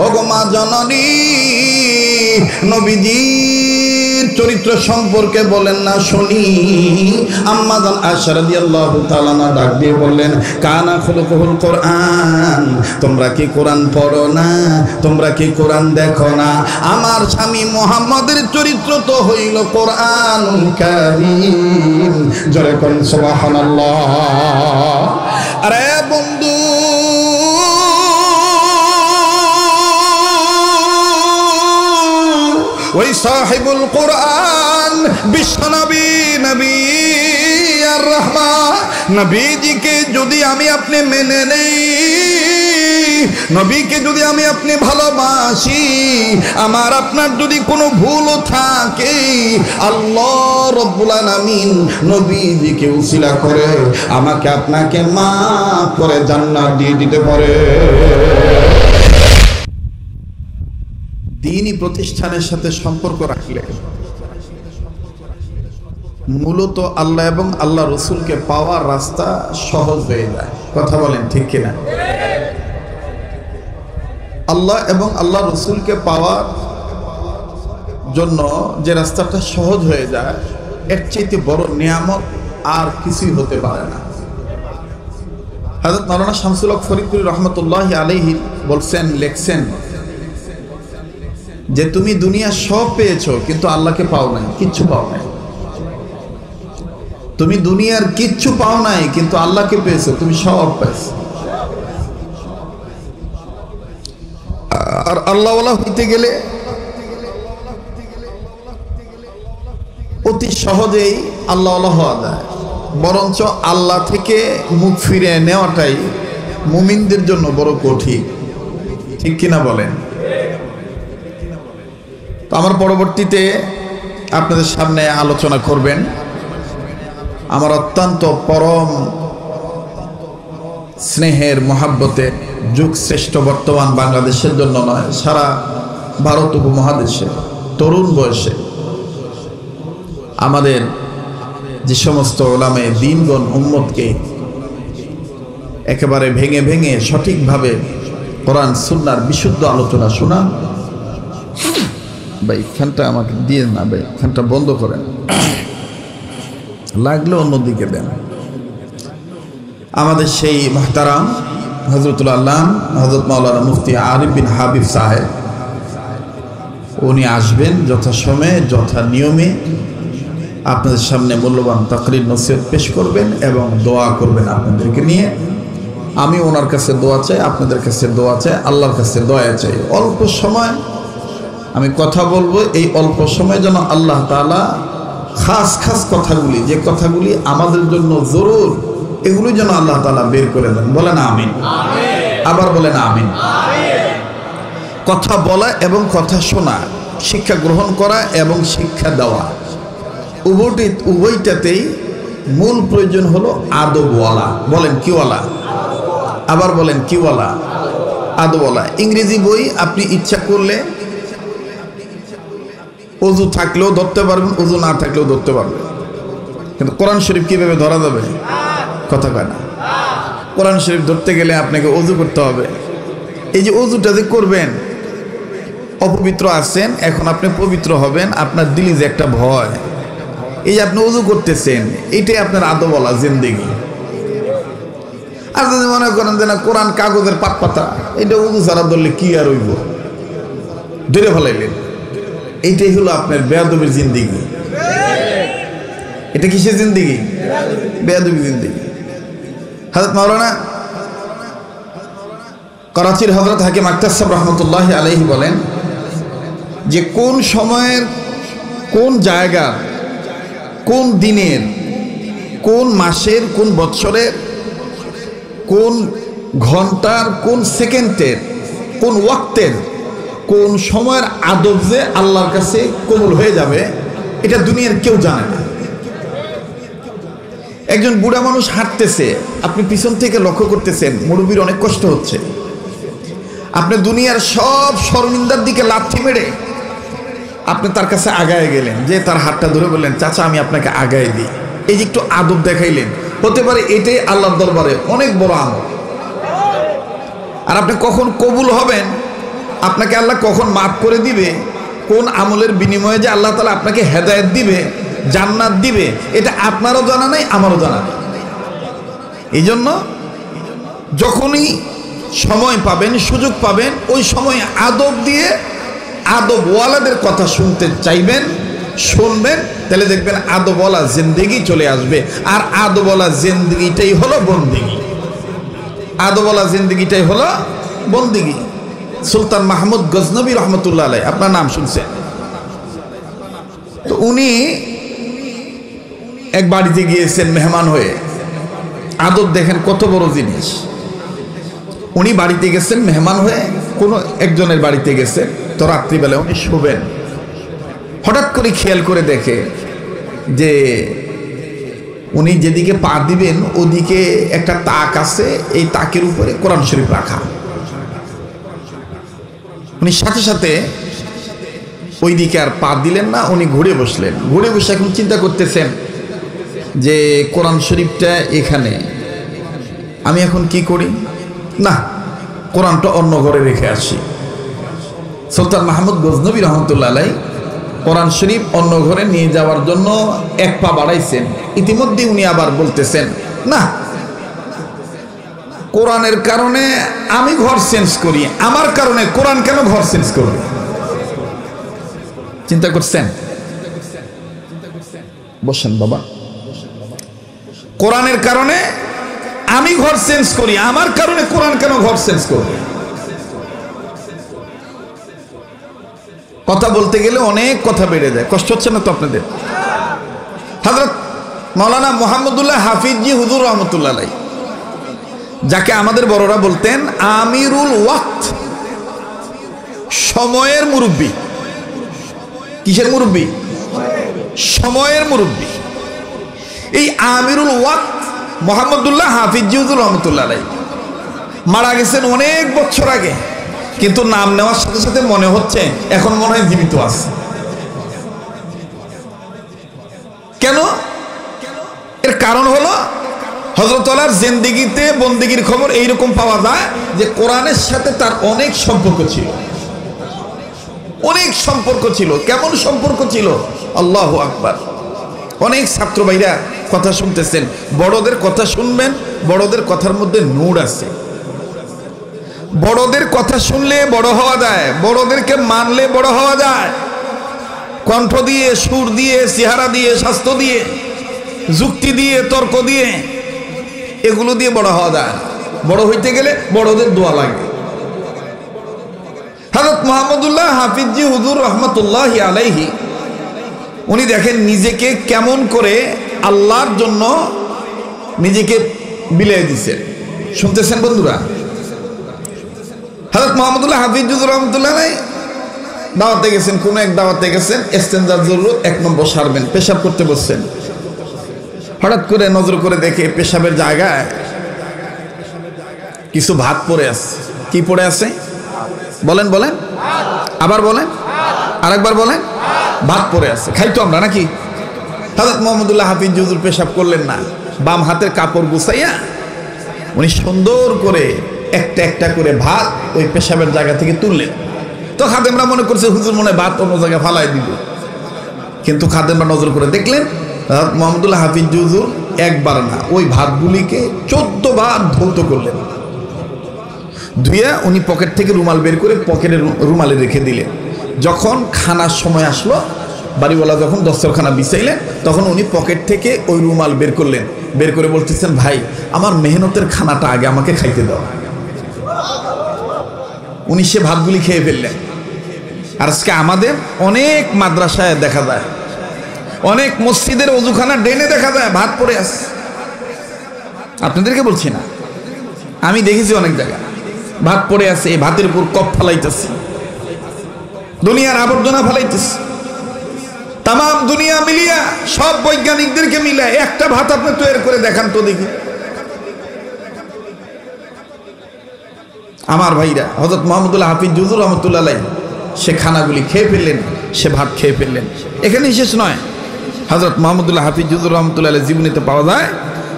ওগো মা জননী, নবীজির চরিত্র সম্পর্কে বলেন না শুনি। আম্মা জান আয়েশা রাদিয়াল্লাহু তাআলা ডাক দিয়ে বললেন, কানা খুলুকুল কোরআন, তোমরা কি কোরআন পড়ো না? তোমরা কি কোরআন দেখো না? আমার স্বামী মুহাম্মদের চরিত্র তো হইল কোরআনুল কারীম। জোরে কোন সুবহানাল্লাহ। আরে বন্ধু, ওই সাহিবুল কোরআন বিশ্বনবী নবী আর রহমা নবীজিকে যদি আমি আপনি মেনে নেই, নবীকে যদি আমি আপনি ভালোবাসি, আমার আপনার যদি কোনো ভুলও থাকে, আল্লাহ রব্বুল আলামিন নবীজিকে উসিলা করে আমাকে আপনাকে মাফ করে জান্নাত দিয়ে দিতে পারে। দ্বীনি প্রতিষ্ঠানের সাথে সম্পর্ক রাখলে মূলত আল্লাহ এবং আল্লাহ রসুলকে পাওয়ার রাস্তা সহজ হয়ে যায়। কথা বলেন ঠিক কিনা? আল্লাহ এবং আল্লাহ রসুলকে পাওয়ার জন্য যে রাস্তাটা সহজ হয়ে যায়, এর চাইতে বড় নিয়ামত আর কিছুই হতে পারে না। হযরত মাওলানা শামসুল হক ফরিদপুরি রহমতুল্লাহি আলাইহি বলছেন, লেখছেন যে তুমি দুনিয়া সব পেয়েছো কিন্তু আল্লাহকে পাও নাই, কিচ্ছু পাও নাই। তুমি দুনিয়ার কিচ্ছু পাও নাই কিন্তু আল্লাহকে পেয়েছো, তুমি সব পেয়েছো। আর আল্লাহওয়ালা হইতে গেলে অতি সহজেই আল্লাহওয়ালা হওয়া যায়, বরঞ্চ আল্লাহ থেকে মুখ ফিরে নেওয়াটাই মুমিনদের জন্য বড় কঠিন। ঠিক কিনা বলেন? তো আমার পরবর্তীতে আপনাদের সামনে আলোচনা করবেন আমার অত্যন্ত পরম স্নেহের মহাব্বতের যুগ শ্রেষ্ঠ বর্তমান বাংলাদেশের জন্য নয়, সারা ভারত উপমহাদেশে তরুণ বয়সে আমাদের যে সমস্ত ওলামে দ্বীনগণ উম্মতকে একেবারে ভেঙে ভেঙে সঠিকভাবে কোরআন সুন্নাহর বিশুদ্ধ আলোচনা শোনান। ভাই ফ্যানটা আমাকে দিয়ে না, ভাই ফ্যানটা বন্ধ করেন, লাগলে অন্যদিকে দেন। আমাদের সেই মুহতারাম হযরতুল আল্লাম হযরত মাওলানা মুফতি আরিফ বিন হাবিব সাহেব, উনি আসবেন যথাসময়ে যথা নিয়মে আপনাদের সামনে মূল্যবান তাকরীর নসিহত পেশ করবেন এবং দোয়া করবেন আপনাদেরকে নিয়ে। আমি ওনার কাছে দোয়া চাই, আপনাদের কাছে দোয়া চাই, আল্লাহর কাছে দোয়া চাই। অল্প সময় আমি কথা বলবো, এই অল্প সময় যেন আল্লাহ তাআলা খাস খাস কথাগুলি, যে কথাগুলি আমাদের জন্য জরুর, এগুলি যেন আল্লাহ তাআলা বের করে দেন। বলেন আমিন। আবার বলেন আমিন। কথা বলা এবং কথা শোনা, শিক্ষা গ্রহণ করা এবং শিক্ষা দেওয়া, উভয়টাতেই মূল প্রয়োজন হলো আদবওয়ালা। বলেন কিওয়ালা? আবার বলেন কিওয়ালা? আদবওয়ালা। ইংরেজি বই আপনি ইচ্ছা করলে ওযু থাকলেও ধরতে পারবেন, ওযু না থাকলেও ধরতে পারবেন, কিন্তু কোরআন শরীফ কিভাবে ধরা যাবে? কথা কয় না। কোরআন শরীফ ধরতে গেলে আপনাকে ওযু করতে হবে। এই যে ওযুটা যে করবেন, অপবিত্র আছেন, এখন আপনি পবিত্র হবেন, আপনার দিলে যে একটা ভয়, এই যে আপনি ওযু করতেছেন, এটাই আপনার আদবওয়ালা জিন্দেগি। আর যদি মনে করেন যে না কোরআন কাগজের পাত পাতা, এটা ওযু ছাড়া ধরলে কি আর হইব, ধরে ফেলাইলেন, এইটাই হলো আপনার বেয়াদবির জিন্দেগি। এটা কিসের জিন্দেগি? বেয়াদবি জিন্দেগি। হযরত মাওলানা করাচির হযরত হাকিম আখতার সাহেব রহমতুল্লাহি আলাইহি বলেন যে কোন সময়ের, কোন জায়গার, কোন দিনের, কোন মাসের, কোন বৎসরের, কোন ঘন্টার, কোন সেকেন্ডের, কোন ওয়াক্তের, কোন সময়ের আদব যে আল্লাহর কাছে কবুল হয়ে যাবে, এটা দুনিয়ার কেউ জানে না। একজন বুড়া মানুষ হাঁটতেছে, আপনি পিছন থেকে লক্ষ্য করতেছেন মুরব্বির অনেক কষ্ট হচ্ছে, আপনি দুনিয়ার সব শর্মিন্দার দিকে লাথি মেরে আপনি তার কাছে আগায় গেলেন, যে তার হাতটা ধরে বললেন চাচা আমি আপনাকে আগায় দিই, এই যে একটু আদব দেখাইলেন, হতে পারে এটাই আল্লাহর দরবারে অনেক বড় আমল। আর আপনি কখন কবুল হবেন আপনাকে আল্লাহ কখন মাফ করে দিবে, কোন আমলের বিনিময়ে যে আল্লাহ তাআলা আপনাকে হেদায়েত দিবে, জান্নাত দিবে, এটা আপনারও জানা নাই, আমারও জানা নেই। এই জন্য যখনই সময় পাবেন, সুযোগ পাবেন, ওই সময় আদব দিয়ে আদবওয়ালাদের কথা শুনতে চাইবেন, শুনবেন, তাহলে দেখবেন আদবওয়ালা জিন্দেগি চলে আসবে। আর আদবওয়ালা জিন্দেগিটাই হলো বন্দেগি, আদবওয়ালা জিন্দেগিটাই হলো বন্দেগি। সুলতান মাহমুদ গজনবী রহমতুল্লাহ আলাইহি, আপনার নাম শুনছেন, তো উনি এক বাড়িতে গিয়েছেন মেহমান হয়ে। আদব দেখেন কত বড় জিনিস। উনি বাড়িতে গেছেন মেহমান হয়ে, কোনো একজনের বাড়িতে গেছেন, তো রাত্রিবেলা উনি শোবেন। হঠাৎ করে খেয়াল করে দেখে যে উনি যেদিকে পা দিবেন ওদিকে একটা তাক আছে, এই তাকের উপরে কোরআন শরীফ রাখা। উনি সাথে সাথে ওই দিকে আর পা দিলেন না, উনি ঘুরে বসলেন। ঘুরে বসে এখন চিন্তা করতেছেন যে কোরআন শরীফটা এখানে, আমি এখন কি করি, না কোরআনটা অন্য ঘরে রেখে আসি। সুলতান মাহমুদ গজনবী রহমতুল্লাহ আলাইহি কোরআন শরীফ অন্য ঘরে নিয়ে যাওয়ার জন্য এক পা বাড়াইছেন। ইতিমধ্যে উনি আবার বলতেছেন, না কোরআনের কারণে আমি ঘর চেঞ্জ করি, আমার কারণে কোরআন কেন ঘর চেঞ্জ করবে? চিন্তা করছেন? বসেন বাবা। কোরআনের কারণে আমি ঘর চেঞ্জ করি, আমার কারণে কোরআন কেন ঘর চেঞ্জ করবে? কথা বলতে গেলে অনেক কথা বেড়ে যায়, কষ্ট হচ্ছে না তো আপনাদের? হযরত মাওলানা মুহাম্মদুল্লাহ হাফিজি হুজুর রহমতুল্লাহ আলাইহি, যাকে আমাদের বড়রা বলতেন আমিরুল ওয়াক্ত, সময়ের মুরব্বী। কিসের মুরব্বী? সময়ের মুরব্বী। এই আমিরুল ওয়াক্ত মুহাম্মদুল্লাহ হাফিজি হুজুর রহমতুল্লাহ আলাইহি মারা গেছেন অনেক বছর আগে, কিন্তু নাম নেওয়ার সাথে সাথে মনে হচ্ছে এখন মনে হয় জীবিত আছে। কেন? এর কারণ হলো হযরত আলার জিন্দেগিতে বন্দেগীর খবর এইরকম পাওয়া যায় যে কোরআনের সাথে তার অনেক সম্পর্ক ছিল, অনেক সম্পর্ক ছিল। কেমন সম্পর্ক ছিল? আল্লাহু আকবার। অনেক ছাত্র ভাইরা কথা শুনতেছেন, বড়দের কথা শুনবেন, বড়দের কথার মধ্যে নূর আছে। বড়দের কথা শুনলে বড় হওয়া যায়, বড়দেরকে মানলে বড় হওয়া যায়। কণ্ঠ দিয়ে, সুর দিয়ে, চেহারা দিয়ে, স্বাস্থ্য দিয়ে, যুক্তি দিয়ে, তর্ক দিয়ে, এগুলো দিয়ে বড় হওয়া যায়। বড় হইতে গেলে বড়দের দোয়া লাগে। হযরত মুহাম্মদুল্লাহ হাফিজি হুজুর রহমতুল্লাহি আলাইহি উনি দেখেন নিজেকে কেমন করে আল্লাহর জন্য নিজেকে বিলিয়ে দিয়েছেন। শুনতেছেন বন্ধুরা? হযরত মুহাম্মদুল্লাহ হাফিজ হুজুর রহমতুল্লাহ আলাইহি দাওয়াতে গেছেন, কোন এক দাওয়াতে গেছেন, ইস্তেনজার জরুরত 1 নম্বর সারবেন, পেশাব করতে বসছেন। হঠাৎ করে নজর করে দেখে পেশাবের জায়গায় কিছু ভাত পড়ে আছে। কি পড়ে আছে? বলেন বলেন, আবার বলেন, আরেকবার বলেন। ভাত পড়ে আছে, খাইতো আমরা নাকি? হযরত মুহাম্মদুল্লাহ হাফিজ হুজুর পেশাব করলেন না, বাম হাতের কাপড় গুছাইয়া উনি সুন্দর করে একটা একটা করে ভাত ওই পেশাবের জায়গা থেকে তুললেন। তো খাদেমরা মনে করছে হুজুর মনে ভাত অন্য জায়গায় ফালাই দিল, কিন্তু খাদেমরা নজর করে দেখলেন মুহাম্মদুল্লাহ হাফিজ হুজুর একবার না, ওই ভাতগুলিকে 14 বার ধৌত করলেন। ধুইয়া উনি পকেট থেকে রুমাল বের করে পকেটে রুমালে রেখে দিলেন। যখন খানার সময় আসলো, বাড়িওয়ালা যখন দস্তরখানা বিছাইলেন, তখন উনি পকেট থেকে ওই রুমাল বের করলেন। বের করে বলতেছেন, ভাই আমার মেহনতের খানাটা আগে আমাকে খাইতে দাও। উনি সে ভাতগুলি খেয়ে ফেললেন। আর আজকে আমাদের অনেক মাদ্রাসায় দেখা যায়, অনেক মসজিদের ওযুখানা ড্রেনে দেখা যায় ভাত পড়ে আছে। আপনাদেরকে বলছি না, আমি দেখেছি অনেক জায়গায় ভাত পড়ে আছে, এই ভাতের উপর কপ ফালাইতেছে, দুনিয়ার আবর্জনা ফালাইতেছে। তাম দুনিয়া মিলিয়া, সব বৈজ্ঞানিকদেরকে মিলে একটা ভাত আপনি তৈরি করে দেখান তো দেখি। আমার ভাইরা, হযরত মুহাম্মদুল্লাহ হাফিজ হুজুর রহমতুল্লাহ আলাইহি সে খানাগুলি খেয়ে ফেললেন, সে ভাত খেয়ে ফেললেন। এখানেই শেষ নয়, হযরত মুহাম্মদুল্লাহ হাফিজ হুজুর রহমতুল্লাহ আলাইহি জীবনীতে পাওয়া যায়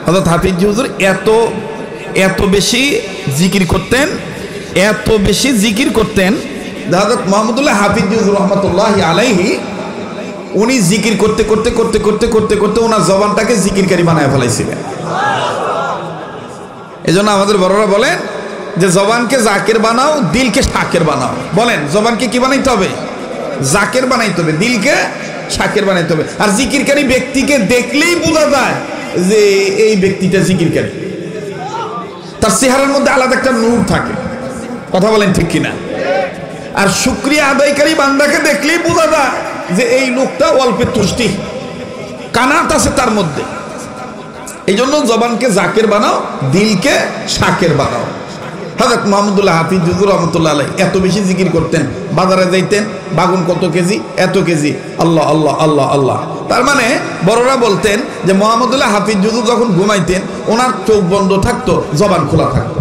হযরত হাফিজ হুজুর এত বেশি জিকির করতেন, এত বেশি জিকির করতেন হযরত মুহাম্মদুল্লাহ হাফিজ রহমাতুল্লাহি আলাইহি উনি জিকির করতে করতে করতে করতে করতে করতে ওনার জবানটাকে জিকিরকারী বানায় ফেলাইছিলেন। এজন্য আমাদের বড়রা বলেন যে জবানকে জাকির বানাও, দিলকে শাকির বানাও। বলেন জবানকে কি বানাইতে হবে? জাকির বানাইতে হবে, দিলকে শাকির বানাইতে হবে। আর জিকিরকারী ব্যক্তিকে দেখলেই বোঝা যায় যে এই ব্যক্তিটা জিকিরকারী, তার চেহারার মধ্যে আলাদা একটা নূর থাকে। কথা বলেন ঠিক কিনা? আর শুকরিয়া আদায়কারী বান্দাকে দেখলেই বোঝা যায় যে এই লোকটা অল্পে তুষ্টি, কানাত আছে তার মধ্যে। এই জন্য জবানকে জাকির বানাও, দিলকে শাকির বানাও। হযরত মুহাম্মদুল্লাহ হাফিজ রহমাতুল্লাহ আলাইহি এত বেশি জিকির করতেন, বাজারে যাইতেন, বাগুন কত কেজি, এত কেজি, আল্লাহ আল্লাহ আল্লাহ আল্লাহ। তার মানে বড়রা বলতেন যে মুহাম্মদুল্লাহ হাফিজ যখন ঘুমাইতেন ওনার চোখ বন্ধ থাকতো, জবান খোলা থাকতো।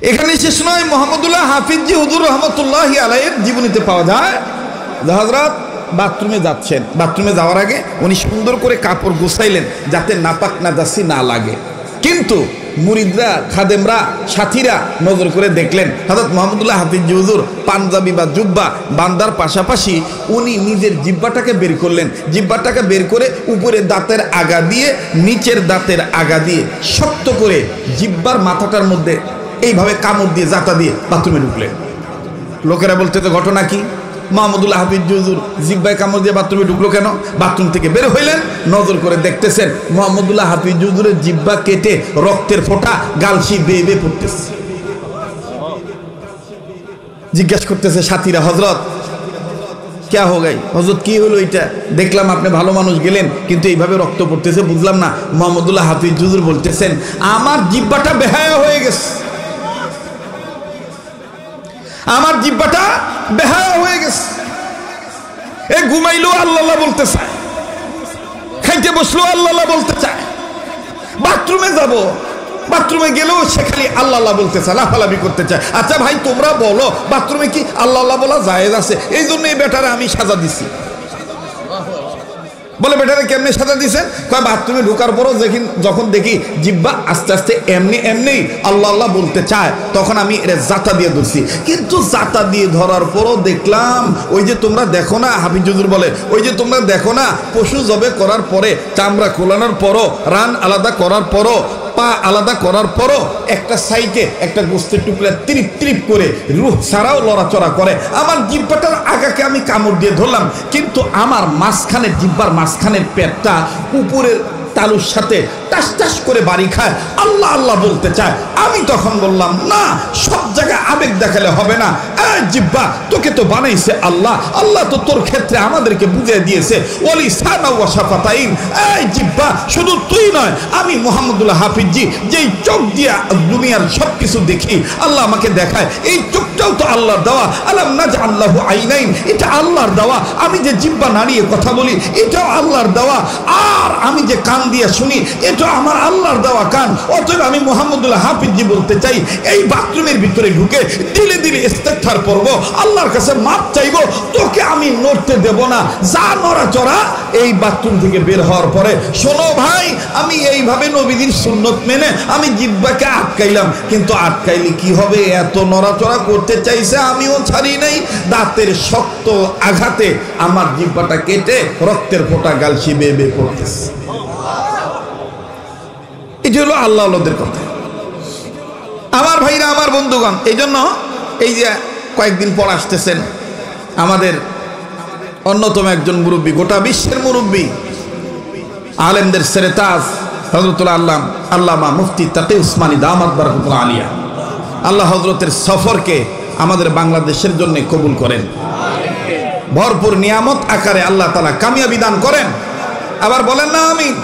এখানে শেষ নয়, মুহাম্মদুল্লাহ হাফিজ হুজুর রহমাতুল্লাহি আলাইহির জীবনীতে পাওয়া যায় যে হযরত বাথরুমে যাচ্ছেন, বাথরুমে যাওয়ার আগে উনি সুন্দর করে কাপড় গুছাইলেন যাতে নাপাক নাজাসি না লাগে। কিন্তু মুরিদরা, খাদেমরা, সাথীরা নজর করে দেখলেন হযরত মুহাম্মদুল্লাহ হাফিজ হুজুর পাঞ্জাবি বা জুব্বা বান্দার পাশাপাশি উনি নিজের জিহ্বাটাকে বের করলেন। জিহ্বাটাকে বের করে উপরে দাঁতের আগা দিয়ে নিচের দাঁতের আগা দিয়ে শক্ত করে জিহ্বার মাথাটার মধ্যে এইভাবে কামড় দিয়ে জাতা দিয়ে বাথরুমে ঢুকলেন। লোকেরা বলতে তো ঘটনা কি? মুহাম্মদুল্লাহ হাফিজ হুজুর জিহ্বায় কামড় দিয়ে বাথরুমে ঢুকলো কেন? বাথরুম থেকে বের হইলেন, নজর করে দেখতেছেন মুহাম্মদুল্লাহ হাফিজ হুজুরের জিহ্বা কেটে রক্তের ফোঁটা গালসি বেয়ে বেয়ে পড়তেছে। জিজ্ঞাসা করতেছে সাথীরা, হযরত क्या हो गई? হযরত কি হলো এটা? দেখলাম আপনি ভালো মানুষ গেলেন কিন্তু এইভাবে রক্ত পড়তেছে, বুঝলাম না। মুহাম্মদুল্লাহ হাফিজ হুজুর বলতেছেন আমার জিহ্বাটা বেহায়া হয়ে গেছে, আমার জিহ্বাটা বেহায়া হয়ে গেছে। এ ঘুমাইলো আল্লাহ আল্লাহ বলতে চায়, খাইতে বসলো আল্লাহ আল্লাহ বলতে চায়, বাথরুমে যাব, বাথরুমে গেলেও সে খালি আল্লাহ আল্লাহ বলতে চায়, লাফালাফি করতে চায়। আচ্ছা ভাই তোমরা বলো বাথরুমে কি আল্লাহ আল্লাহ বলা জায়েজ আছে? এই জন্য এই বেটারে আমি সাজা দিছি। বলে বেটারে কেমনে সাজা দিছেন? কয় বাথরুমে ঢোকার পরও যখন দেখি জিহ্বা আস্তে আস্তে এমনি এমনি আল্লাহ আল্লাহ বলতে চায় তখন আমি এর জাতা দিয়ে ধরছি। কিন্তু জাতা দিয়ে ধরার পরও দেখলাম ওই যে তোমরা দেখো না, হাফিজ হুজুর বলে ওই যে তোমরা দেখো না পশু জবে করার পরে চামড়া খোলানোর পরও, রান আলাদা করার পরও, পা আলাদা করার পরও একটা সাইডে একটা গোস্তের টুকরা ত্রিপ ত্রিপ করে রুহ ছাড়াও লড়াচড়া করে। আমার জিহ্বাটার আগাকে আমি কামড় দিয়ে ধরলাম কিন্তু আমার মাঝখানের জিহ্বার মাঝখানের পেটটা উপরের তালুর সাথে টাস টাস করে বাড়ি খায়, আল্লাহ আল্লাহ বলতে চায়। আমি তখন বললাম না, সব জায়গায় আবেগ দেখালে হবে না। এই জিহ্বা তোকে তো বানাইছে আল্লাহ, আল্লাহ তো তোর ক্ষেত্রে আমাদেরকে বুঝিয়ে দিয়েছে ওলি সানা ওয়া শাফাতাইন। এই জিহ্বা শুধু তুই নয়, আমি মুহাম্মদুল্লাহ হাফিজ জি যেই চোখ দিয়ে দুনিয়ার সব কিছু দেখি, আল্লাহ আমাকে দেখায়, এই চোখটাও তো আল্লাহর দেওয়া। আলাম নাজআল লাহু আইনাইন, এটা আল্লাহর দেওয়া। আমি যে জিহ্বা নাড়িয়ে কথা বলি এটাও আল্লাহর দেওয়া। আর আমি যে কান দিয়ে শুনি এটা আমার আল্লাহর দেওয়া কান। অতএব আমি মুহাম্মদুল্লাহ হাফিজ জি বলতে চাই এই বাথরুমের ভিতরে ঢুকে দিলে দিলে ইস্তেগফার করব, আল্লাহর কাছে মাপ চাইবো, তোকে আমি নড়তে দেব না। যা নড়াচড়া এই বাথরুম থেকে বের হওয়ার পরে। শোনো ভাই, আমি এইভাবে নবীদের সুন্নত মেনে আমি জিহ্বাকে আটকাইলাম, কিন্তু আটকাইলে কি হবে? এত নড়াচড়া করতে চাইছে, আমিও ছাড়ি নাই। দাঁতের শক্ত আঘাতে আমার জিহ্বাটা কেটে রক্তের ফোঁটা গালসি বেয়ে বেয়ে পড়তেছে। এটা হলো আল্লাহ আল্লাহদের কথা। আমার ভাইরা, আমার বন্ধুগণ, এই জন্য এই যে কয়েকদিন পর আসতেছেন আমাদের অন্যতম একজন মুরব্বী, গোটা বিশ্বের মুরব্বী, আলেমদের সেরেতাজ হযরতুল আল্লামা মুফতি তাকি উসমানী দামাত বারাকাতুল্লাহ আলিয়া, আল্লাহ হযরতের সফরকে আমাদের বাংলাদেশের জন্য কবুল করেন, ভরপুর নিয়ামত আকারে আল্লাহ তাআলা কামিয়াবি দান করেন। আবার বলেন না আমিন।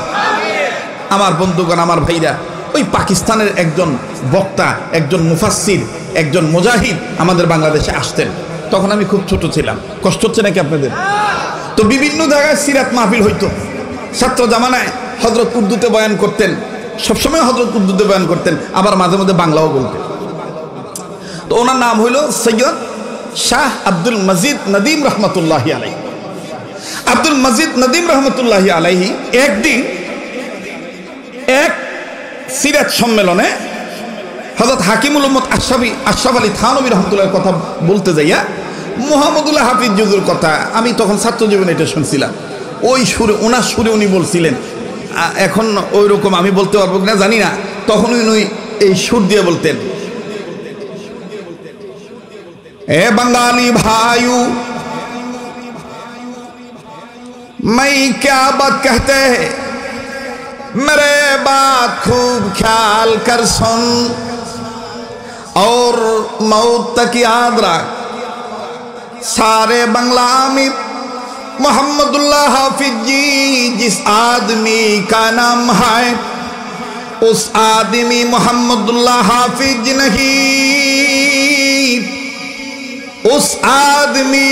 আমার বন্ধুগণ, আমার ভাইরা, ওই পাকিস্তানের একজন বক্তা, একজন মুফাসসির, একজন মুজাহিদ আমাদের বাংলাদেশে আসতেন। তখন আমি খুব ছোট ছিলাম। কষ্ট হচ্ছে নাকি আপনাদের? তো বিভিন্ন জায়গায় সিরাত মাহফিল হইতো। ছাত্র জামানায় হযরত উর্দুতে বয়ান করতেন, সবসময় হযরত উর্দুতে বয়ান করতেন, আবার মাঝে মধ্যে বাংলাও বলতেন। তো ওনার নাম হইল সৈয়দ শাহ আব্দুল মজিদ নদীম রহমতুল্লাহি আলাইহি। আব্দুল মজিদ নদীম রহমতুল্লাহি আলাইহি একদিন এক সিরাত সম্মেলনে হযরত হাকিমুল উম্মত আশরাফ আলী থানভী রহমাতুল্লাহর কথা বলতে যাইয়া মুহাম্মদুল্লাহ হাফিজ জুজুর কথা আমি তখন ছাত্র জীবনে এটা শুনছিলাম, ওই সুরে ওনার সুরে উনি বলছিলেন। এখন ওই রকম আমি বলতে পারবো না জানি না, তখন উনি এই সুর দিয়ে বলতেন, এ बंगाली भाइयों मैं क्या बात कहते हैं, मेरे बात खूब ख्याल कर सुन और मौत तक याद रख। सारे बंगला में मोहम्मदुल्लाह हाफिज जी जिस आदमी का नाम है उस आदमी मोहम्मदुल्लाह हाफिज नहीं, उस आदमी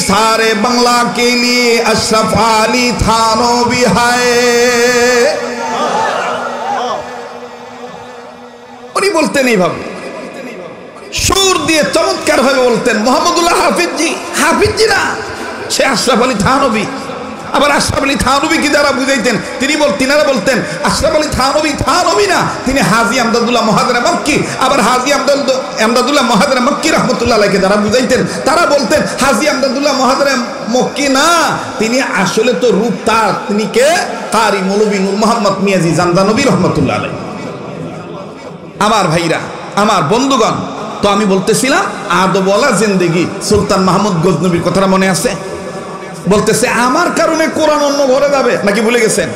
सारे बंगला के लिए अशरफ अली थानवी है। उन्हीं बोलते नहीं भाव সুর দিয়ে চমৎকার ভাবে বলতেন, মোহাম্মদুল্লাহ হাফিজ জি না, সে আশরাফ আলী থানভী। আবার আশরাফ আলী থানভী কি যারা বুঝাইতেন তিনারা বলতেন আশরাফ আলী থানভী না, তিনি হাজী আমদাদুল্লাহ মুহাদ্দির মক্কি। আবার হাজী আমদাদুল্লাহ মুহাদ্দির মক্কি রাহমাতুল্লাহ আলাইহি যারা বুঝাইতেন তারা বলতেন হাজী আমদাদুল্লাহ মুহাদ্দির মক্কি না, তিনি আসলে তো রূপ তার, তিনি কে? কারি মৌলভী নূর মোহাম্মদ মিয়াজি জামদানভী রাহমাতুল্লাহ আলাইহি। আমার ভাইরা, আমার বন্ধুগণ, তো আমি বলতেছিলাম আদবওয়ালা জিন্দেগি সুলতান মাহমুদ গজনবীর কথাটা মনে আছে? বলতেছে আমার কারণে কোরআন অন্য ঘরে যাবে নাকি ভুলে গেছেন?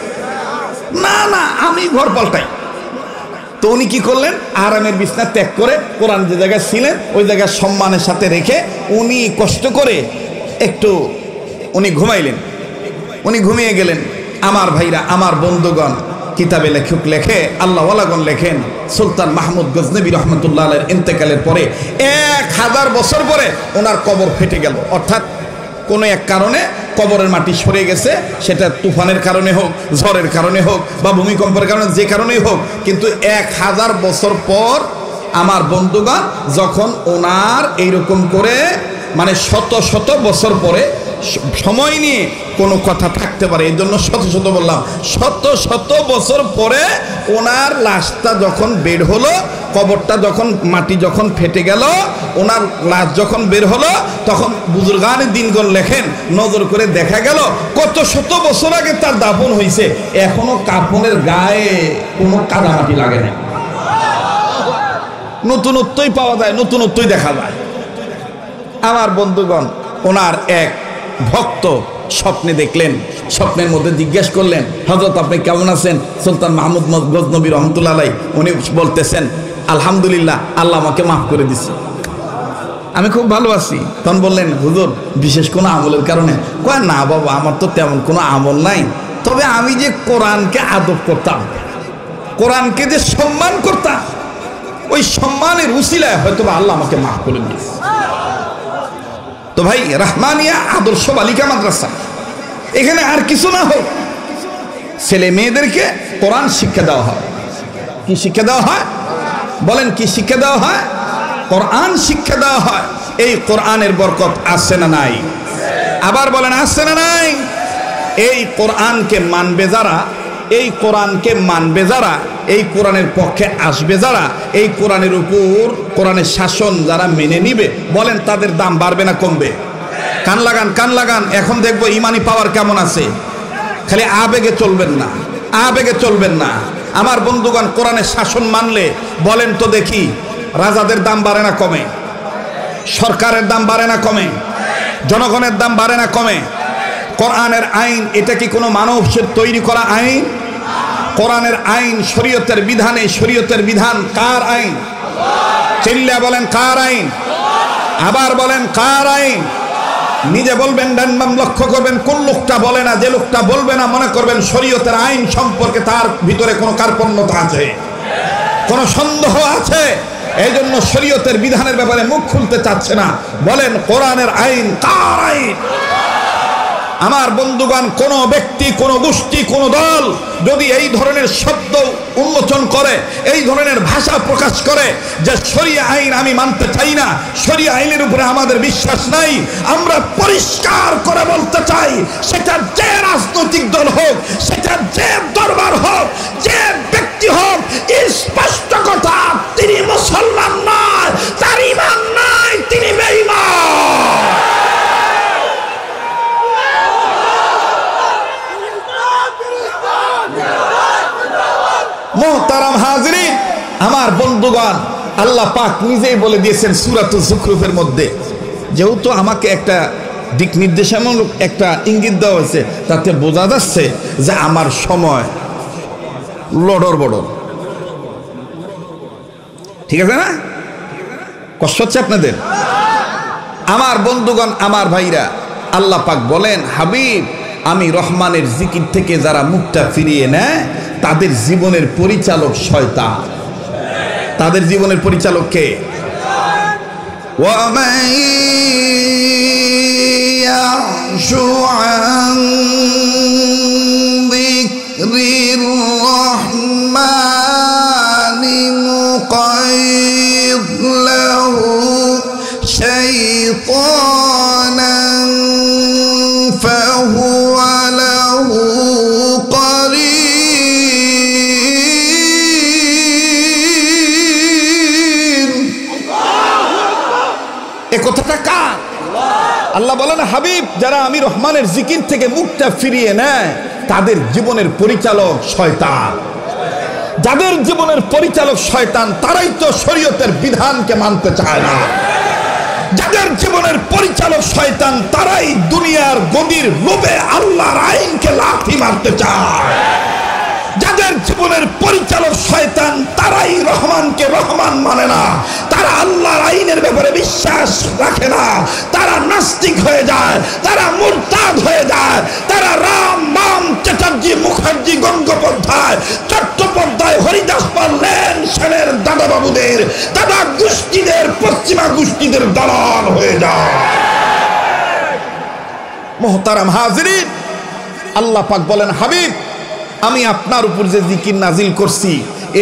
না না, আমি ঘর পাল্টাই। তো উনি কি করলেন, আরামের বিছনা ত্যাগ করে কোরআন যে জায়গায় ছিলেন ওই জায়গায় সম্মানের সাথে রেখে উনি কষ্ট করে একটু উনি ঘুমাইলেন, উনি ঘুমিয়ে গেলেন। আমার ভাইরা, আমার বন্ধুগণ, কিতাবে লেখক লেখে, আল্লাহওয়ালাগণ লেখেন, সুলতান মাহমুদ গজনবী রহমতুল্লাহ আলাইহির ইন্তেকালের পরে 1000 বছর পরে ওনার কবর ফেটে গেল। অর্থাৎ কোনো এক কারণে কবরের মাটি সরে গেছে, সেটা তুফানের কারণে হোক, ঝড়ের কারণে হোক বা ভূমিকম্পের কারণে, যে কারণেই হোক, কিন্তু 1000 বছর পর আমার বন্ধুগণ যখন ওনার এইরকম করে মানে শত শত বছর পরে সময় নিয়ে কোনো কথা থাকতে পারে, এই জন্য শত শত বললাম, শত শত বছর পরে ওনার লাশটা যখন বের হলো, কবরটা যখন মাটি যখন ফেটে গেল, ওনার লাশ যখন বের হলো, তখন বুজুর্গানে দিনগণ লেখেন নজর করে দেখা গেল কত শত বছর আগে তার দাফন হয়েছে, এখনো কাফনের গায়ে কোনো কাদামাটি লাগে না, নতুনত্বই পাওয়া যায়, নতুনত্বই দেখা যায়। আমার বন্ধুগণ, ওনার এক ভক্ত স্বপ্নে দেখলেন, স্বপ্নের মধ্যে জিজ্ঞেস করলেন, হযরত আপনি কেমন আছেন? সুলতান মাহমুদ গজনবী রহমতুল্লাহ আলাইহি উনি বলতেছেন, আলহামদুলিল্লাহ, আল্লাহ আমাকে মাফ করে দিছে, আমি খুব ভালো আছি। তখন বললেন, হুজুর বিশেষ কোনো আমলের কারণে? কয় না বাবা, আমার তো তেমন কোনো আমল নাই, তবে আমি যে কোরআনকে আদব করতাম, কোরআনকে যে সম্মান করতাম, ওই সম্মানের উসিলায় হয়তো আল্লাহ আমাকে মাফ করে দিয়েছে। তো ভাই, রাহমানিয়া আদর্শ বালিকা মাদ্রাসা, এখানে আর কিছু না হোক, ছেলে মেয়েদেরকে কোরআন শিক্ষা দেওয়া হয়। কি শিক্ষা দেওয়া হয়? বলেন, কি শিক্ষা দেওয়া হয়? কোরআন শিক্ষা দেওয়া হয়। এই কোরআনের বরকত আসছে না নাই? আবার বলেন, আসছে না নাই? এই কোরআনকে মানবে যারা, এই কোরআনকে মানবে যারা, এই কোরআনের পক্ষে আসবে যারা, এই কোরআনের উপর কোরআনের শাসন যারা মেনে নিবে, বলেন তাদের দাম বাড়বে না কমবে? কান লাগান, কান লাগান, এখন দেখবো ইমানি পাওয়ার কেমন আছে। খালি আবেগে চলবেন না, আবেগে চলবেন না। আমার বন্ধুগণ, কোরআনের শাসন মানলে বলেন তো দেখি, রাজাদের দাম বাড়ে না কমে? সরকারের দাম বাড়ে না কমে? জনগণের দাম বাড়ে না কমে? কোরআনের আইন, এটা কি কোনো মানুষের তৈরি করা আইন? কোরআনের আইন, শরীয়তের বিধানে, শরীয়তের বিধান কার আইন? চিল্লা বলেন, কার আইন? আবার বলেন, কার আইন? নিজে বলবেন, ডান বাম লক্ষ্য করবেন, কোন লোকটা বলে না, যে লোকটা বলবে না মনে করবেন শরীয়তের আইন সম্পর্কে তার ভিতরে কোনো কার্পণ্যতা আছে, কোনো সন্দেহ আছে, এই জন্য শরীয়তের বিধানের ব্যাপারে মুখ খুলতে চাচ্ছে না। বলেন, কোরআনের আইন কার আইন? আমার বন্ধুগণ, কোন ব্যক্তি, কোন গোষ্ঠী, কোন দল যদি এই ধরনের শব্দ উন্মোচন করে, এই ধরনের ভাষা প্রকাশ করে যে শরিয়া আইন আমি মানতে চাই না, শরিয়া আইনের উপরে আমাদের বিশ্বাস নাই, আমরা পরিষ্কার করে বলতে চাই, সেটা যে রাজনৈতিক দল হোক, সেটা যে দরবার হোক, যে ব্যক্তি হোক, স্পষ্ট কথা, তিনি মুসলমান নয়, তার ঈমান নাই, তিনি বেঈমান। মুহতারাম হাজিরিন, আমার বন্ধুগণ, আল্লাহ পাক নিজেই বলে দিয়েছেন সূরাতুল যুখরুফের মধ্যে, যেহেতু আমাকে একটা দিক নির্দেশনামূলক একটা ইঙ্গিত দেওয়া হয়েছে, তাতে বোঝা যাচ্ছে যে আমার সময় লড়র বড়, ঠিক আছে না? কষ্ট হচ্ছে আপনাদের? আমার বন্ধুগণ, আমার ভাইরা, আল্লাহ পাক বলেন, হাবিব, আমি রহমানের জিকির থেকে যারা মুখটা ফিরিয়ে নেয় তাদের জীবনের পরিচালক শয়তান। তাদের জীবনের পরিচালক কে? ওয়ামান ইয়াশু আন যিকরির রাহমানি নুকাইদ লাহু শাইতানান ফাহুয়া লাহু কারীন। এ কথাটা কার? আল্লাহ বলেন, হাবিব, যারা আমি রহমানের জিকির থেকে মুখটা ফিরিয়ে নেয় তাদের জীবনের পরিচালক শয়তান। যাদের জীবনের পরিচালক শয়তান, তারাই তো শরীয়তের বিধানকে মানতে চায় না। যাদের জীবনের পরিচালক শয়তান, তারাই দুনিয়ার গদির লোভে আল্লাহর আইনকে লাথি মারতে চায়। যাদের জীবনের পরিচালক শয়তান, তারাই রহমানকে রহমান মানে না, তারা আল্লাহর আইনের ব্যাপারে বিশ্বাস রাখে না, তারা নাস্তিক হয়ে যায়, তারা মুরতাদ হয়ে যায়, তারা রাম বাম চ্যাটার্জি মুখার্জি গঙ্গোপাধ্যায় চট্টোপাধ্যায় হরিদাস পাল লেন সেনের দাদা বাবুদের, দাদা গোষ্ঠীদের, পশ্চিমা গোষ্ঠীদের দালাল হয়ে যায়। মুহতারাম হাজিরিন, আল্লাহ পাক বলেন, হাবিব, আমি আপনার উপর যে জিকির নাজিল করছি,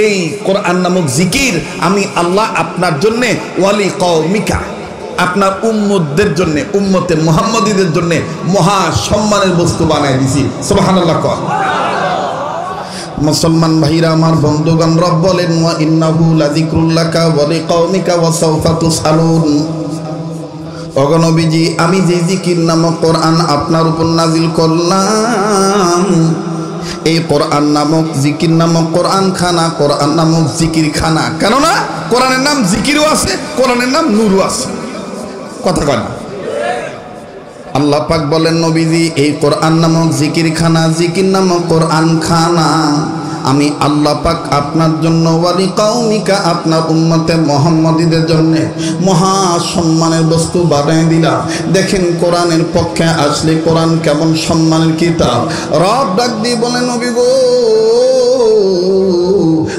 এই কোরআন নামক জিকির আমি আল্লাহ আপনার জন্য ওয়ালি কওমিকা, আপনার উম্মতদের জন্য, উম্মতে মুহাম্মদীদের জন্য মহা সম্মানের বস্তু বানায় দিছি। সুবহানাল্লাহ। মুসলমান ভাইরা, আমার বন্ধুগণ, রব বলেন, ওয়া ইন্নাহু লাযিকরুল লাকা ওয়া লিকওমিকা ওয়া সাওফা তুসআলুন। ওগো নবীজি, আমি যে জিকির নামক কোরআন আপনার উপর নাজিল করলাম, এই কোরআন নামক জিকির নামক কোরআন খানা, কোরআন নামক জিকির খানা। কেননা কোরআনের নাম জিকিরও আছে, কোরআনের নাম নূরও আছে। কথা কয় না? আল্লাহ পাক বলেন, নবীজি, এই কোরআন নামক জিকির খানা, জিকির নামক কোরআন খানা আমি আল্লাহ পাক আপনার জন্য ওয়ালি কওমিকা, আপনার উম্মতে মুহাম্মদীদের জন্য মহা সম্মানের বস্তু বানিয়ে দিলাম। দেখেন, কোরআনের পক্ষে আসলে কোরআন কেমন সম্মানের কিতাব। রব ডাক দিয়ে বলেন, নবী গো,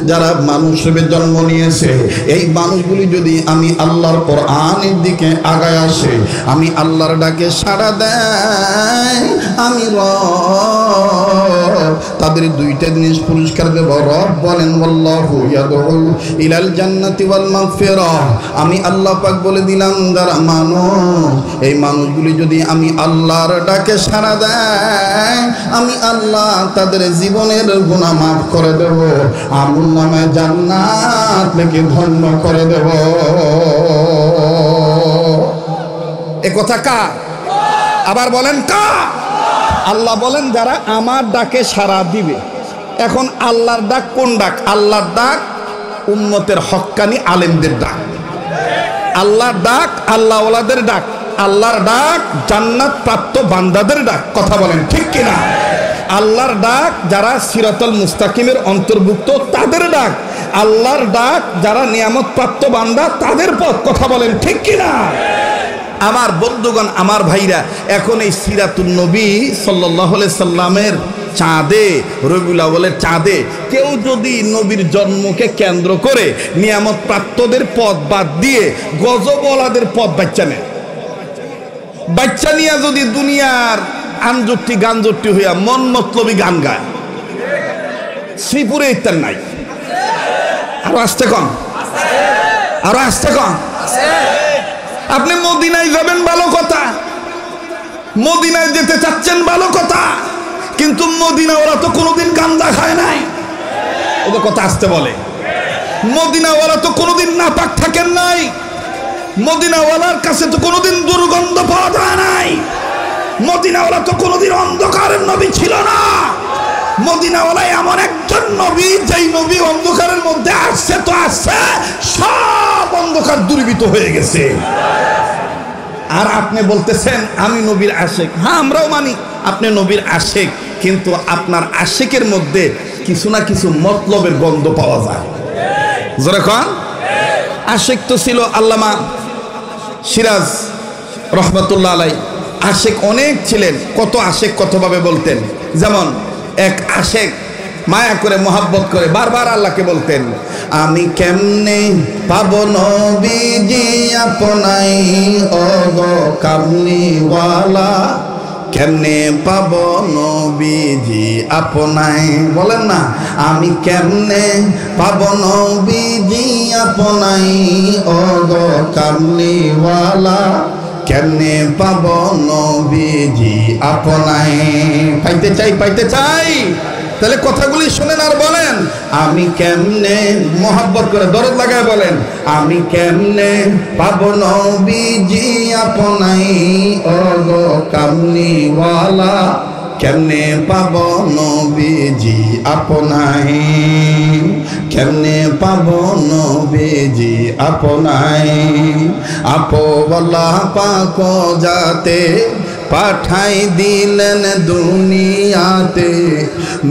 যারা মানুষ হিসেবে জন্ম নিয়েছে, এই মানুষগুলি যদি আমি আল্লাহর কোরআনের দিকে আগায় আসে, আমি আল্লাহর ডাকে সাড়া দেয়, আমি রব তাদের দুইটা জিনিস পুরস্কার দেব। রব বলেন, আল্লাহু ইয়াদউ ইলাল জান্নাতি ওয়াল মাগফিরাহ। আমি আল্লাহ পাক বলে দিলাম, যারা মানুষ, এই মানুষগুলি যদি আমি আল্লাহর ডাকে সাড়া দেয়, আমি আল্লাহ তাদের জীবনের গুনাহ মাফ করে দেব, আমল নামায় জান্নাত লিখে ধন্য করে দেব। এ কথা কার? আবার বলেন কার? আল্লাহ বলেন, যারা আমার ডাকে সাড়া দিবে। এখন আল্লাহর ডাক কোন ডাক? আল্লাহর ডাক উম্মতের হক্কানি আলেমদের ডাক। আল্লাহর ডাক আল্লাহ ওয়ালাদের ডাক। আল্লাহর ডাক জান্নাত প্রাপ্ত বান্দাদের ডাক। কথা বলেন ঠিক কিনা? আল্লাহর ডাক যারা সিরাতুল মুস্তাকিমের অন্তর্ভুক্ত তাদের ডাক। আল্লাহর ডাক যারা নিয়ামত প্রাপ্ত বান্দা তাদের পথ। কথা বলেন ঠিক কিনা? আমার বন্ধুগণ, আমার ভাইরা, এখন এই সিরাতুন নবী সাল্লাল্লাহু আলাইহি সাল্লামের চাঁদে, রবিউল আউয়ালের চাঁদে কেউ যদি নবীর জন্মকে কেন্দ্র করে নিয়ামত প্রাপ্তদের পথ বাদ দিয়ে গজবওয়ালাদের পথ বাচ্চা নেয়, বাচ্চা নিয়ে যদি দুনিয়ার আনজুট্টি গানজুট্টি হইয়া মন মতলবী গান গায়, শ্রীপুরে ইত্যার নাই। আরো আসতে কম, আরো আসতে কম। আপনি মদিনায় যাবেন ভালো কথা, মদিনায় যেতে চাচ্ছেন ভালো কথা, কিন্তু মদিনা ওরা তো কোনোদিন গান্দা খায় নাই। ওদের কথা আসতে বলে। মদিনাওয়ালা তো কোনোদিন নাপাক থাকেন নাই, মদিনাওয়ালার কাছে তো কোনোদিন দুর্গন্ধ পাওয়া যায় নাই, মদিনাওয়ালা তো কোনোদিন অন্ধকারের নবী ছিল না। মদিনাওয়ালা এমন একজন নবী, যেই নবী অন্ধকারের মধ্যে আসছে তো আসছে, সব অন্ধকার দূরীভূত হয়ে গেছে। আর আপনি বলতেছেন আমি নবীর আশেক। হ্যাঁ, আমরাও মানি আপনি নবীর আশেক, কিন্তু আপনার আশেকের মধ্যে কিছু না কিছু মতলবের গন্ধ পাওয়া যায়। যখন আশেক তো ছিল আল্লামা সিরাজ রহমতুল্লাহ আলাই, আশেক অনেক ছিলেন। কত আশেক কতভাবে বলতেন। যেমন এক আশেক মায়া করে মোহাব্বত করে বারবার আল্লাহকে বলতেন, আমি কেমনে পাবো নবীজি আপনাই ও গো কামলিওয়ালা, কেমনে পাবো নবীজি আপনাই। বলেন না, আমি কেমনে পাবো নবীজি আপনাই ও গো কামলিওয়ালা, কেমনে পাবো নবীজি আপনাই। পাইতে চাই, পাইতে চাই। তাহলে কথাগুলি শোনেন আর বলেন, আমি কেমনে মোহাব্বত করে দরদ লাগায় বলেন, আমি কেমনে পাবো নবীজি আপনাই ও গো কামলিওয়ালা, কেমনে পাবো নবীজি আপনাই, কেমনে পাবো নবীজি আপনাই। আপওয়ালা পাক যাতে পাঠাই দিলেন দুনিয়াতে,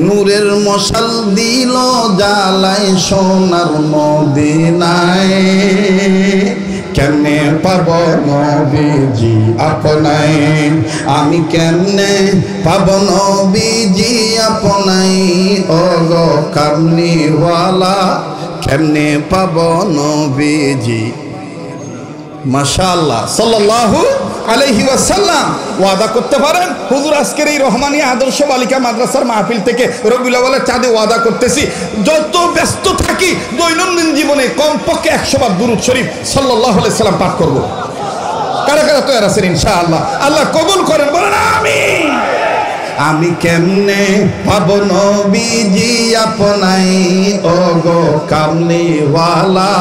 নূরের মশাল দিল জ্বালায় সোনার মদিনায়, কেমনে পাবো নবীজি আপনাই, আমি কেমনে পাবো নবীজি আপনাই ও গো কামলিওয়ালা, কেমনে পাবো নবীজি। মাশাআল্লাহ, সাল্লাল্লাহু আলাইহি ওয়াসাল্লাম ওয়াদা করতে পারেন। হুজুর আজকের এই রহমানী আদর্শ বালিকা মাদ্রাসার মাহফিল থেকে রবিউল আউয়ালের চাঁদে ওয়াদা করতেছি, যত ব্যস্ত থাকি দৈনন্দিন জীবনে কমপক্ষে 100 বার দুরূদ শরীফ সাল্লাল্লাহু আলাইহি সাল্লাম পাঠ করব। কারা কারা তৈরি আছেন? ইনশাআল্লাহ। আল্লাহ কবুল করেন, বলেন আমিন। আমি কেমনে পাবো নবীজি আপনাই ও গো কামলিওয়ালা,